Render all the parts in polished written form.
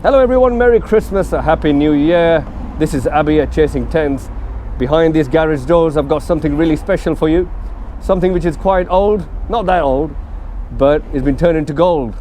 Hello everyone, Merry Christmas, a Happy New Year. This is Abby at Chasing Tens. Behind these garage doors I've got something really special for you. Something which is quite old, not that old, but it's been turned into gold.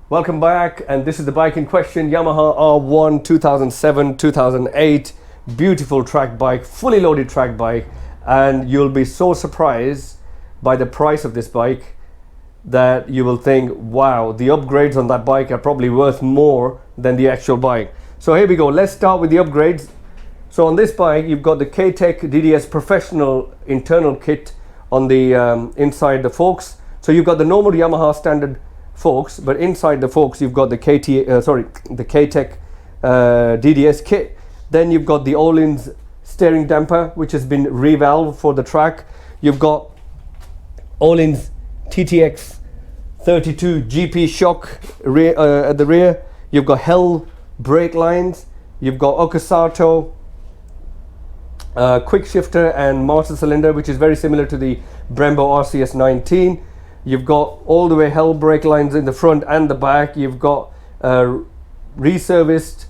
Welcome back, and this is the bike in question, Yamaha R1 2007-2008, beautiful track bike, fully loaded track bike, and you'll be so surprised by the price of this bike that you will think, wow, the upgrades on that bike are probably worth more than the actual bike. So here we go, let's start with the upgrades. So on this bike you've got the K-Tech DDS Professional internal kit on the inside the forks. So you've got the normal Yamaha standard forks, but inside the forks you've got the K-Tech DDS kit. Then you've got the Öhlins steering damper, which has been revalved for the track. You've got Öhlins TTX 32 GP shock at the rear. You've got Hell brake lines. You've got Okasato quick shifter and master cylinder, which is very similar to the Brembo RCS 19. You've got all the way Hell brake lines in the front and the back. You've got reserviced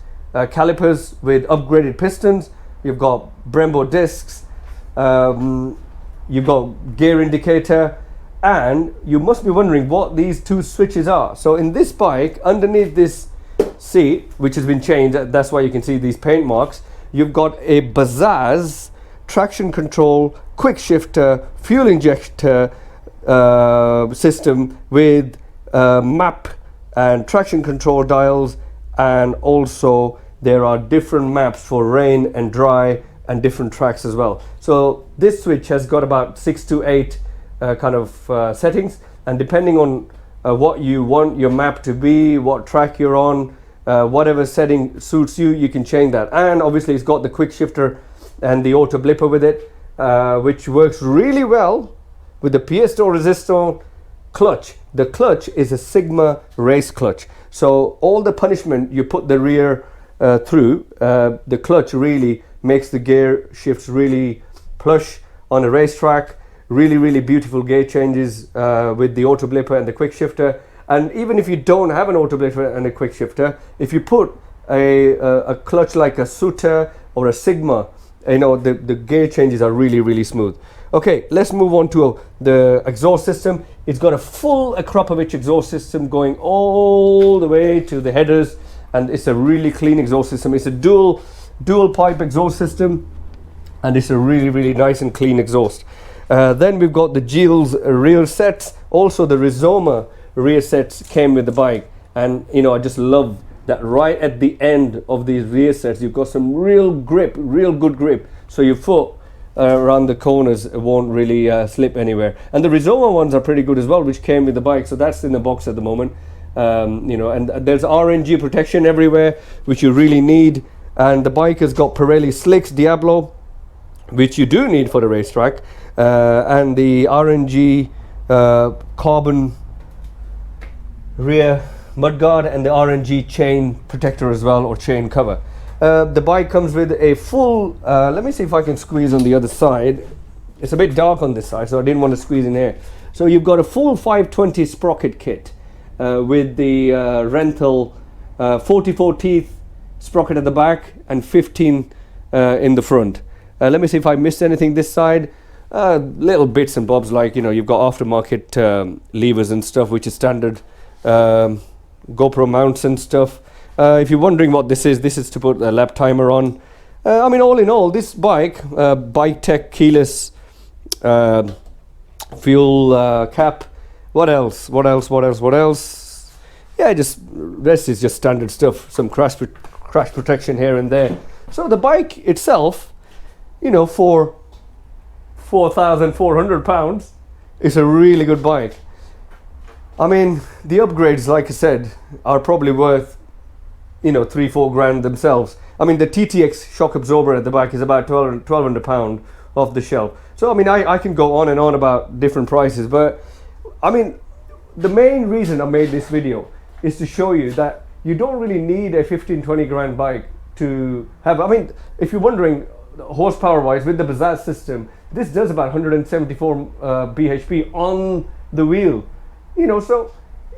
calipers with upgraded pistons. You've got Brembo discs. You've got gear indicator, and you must be wondering what these two switches are. So in this bike, underneath this seat, which has been changed, that's why you can see these paint marks, you've got a Bajaj traction control, quick shifter, fuel injector system with map and traction control dials, and also there are different maps for rain and dry and different tracks as well. So this switch has got about 6 to 8 kind of settings, and depending on what you want your map to be, what track you're on, whatever setting suits you, you can change that. And obviously it's got the quick shifter and the auto blipper with it, which works really well with the piezo resistor clutch. The clutch is a Sigma race clutch, so all the punishment you put the rear through, the clutch really makes the gear shifts really plush on a racetrack. Really beautiful gear changes with the auto blipper and the quick shifter. And even if you don't have an auto blipper and a quick shifter, if you put a clutch like a Suter or a Sigma, you know, the gear changes are really smooth. Okay, let's move on to the exhaust system. It's got a full Akrapovic exhaust system going all the way to the headers, and it's a really clean exhaust system. It's a dual pipe exhaust system, and it's a really nice and clean exhaust. Then we've got the Gilles rear sets. Also the Rizoma rear sets came with the bike, and you know, I just love that right at the end of these rear sets you've got some real good grip, so your foot around the corners won't really slip anywhere. And the Rizoma ones are pretty good as well, which came with the bike, so that's in the box at the moment. You know, and there's RNG protection everywhere, which you really need. And the bike has got Pirelli slicks Diablo, which you do need for the racetrack, and the RNG carbon rear mudguard and the RNG chain protector as well, or chain cover. The bike comes with a full, let me see if I can squeeze on the other side. It's a bit dark on this side, so I didn't want to squeeze in here. So you've got a full 520 Sprocket Kit with the rental 44 teeth sprocket at the back and 15 in the front. Let me see if I missed anything this side. Little bits and bobs, like, you know, you've got aftermarket levers and stuff, which is standard. GoPro mounts and stuff. If you're wondering what this is to put a lap timer on. I mean, all in all, this bike, Bike Tech keyless fuel cap. What else? yeah, just rest is just standard stuff, some crash protection here and there. So the bike itself, you know, for £4,400 is a really good bike. I mean, the upgrades, like I said, are probably worth, you know, 3-4 grand themselves. I mean, the TTX shock absorber at the back is about £1,200 off the shelf. So I mean, I can go on and on about different prices, but I mean, the main reason I made this video is to show you that you don't really need a 15-20 grand bike to have. I mean, if you're wondering, horsepower wise, with the Bazzaz system, this does about 174 bhp on the wheel, you know. So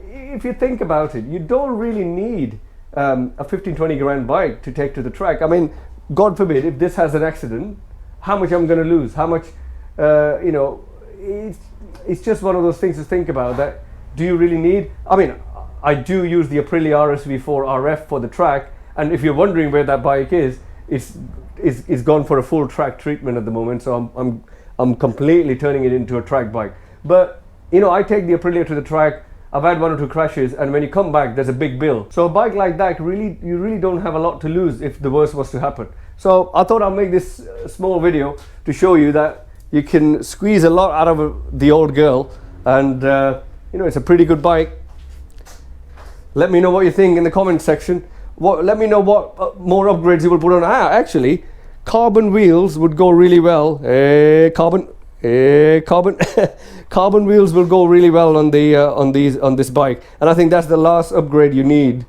if you think about it, you don't really need a 15-20 grand bike to take to the track. I mean, God forbid if this has an accident, how much I'm going to lose, how much, you know, it's just one of those things to think about. That do you really need? I mean, I do use the Aprilia RSV4 RF for the track, and if you're wondering where that bike is, it's gone for a full track treatment at the moment. So I'm completely turning it into a track bike. But you know, I take the Aprilia to the track. I've had 1 or 2 crashes, and when you come back, there's a big bill. So a bike like that, you really don't have a lot to lose if the worst was to happen. So I thought I'll make this small video to show you that you can squeeze a lot out of the old girl, and you know, it's a pretty good bike. Let me know what you think in the comment section. Let me know what more upgrades you will put on. Actually, carbon wheels would go really well. Carbon carbon wheels will go really well on the on this bike, and I think that's the last upgrade you need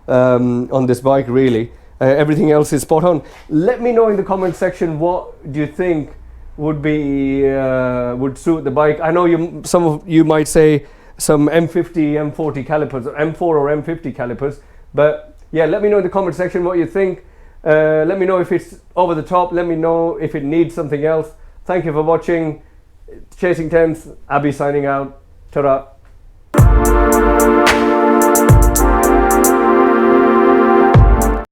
on this bike, really. Everything else is spot on. Let me know in the comment section what do you think would be would suit the bike. I know some of you might say some M50, M40 calipers, or M4 or M50 calipers, but yeah, let me know in the comment section what you think. Let me know if it's over the top. Let me know if it needs something else. Thank you for watching. Chasing Temps, Abby signing out. Ta-ra.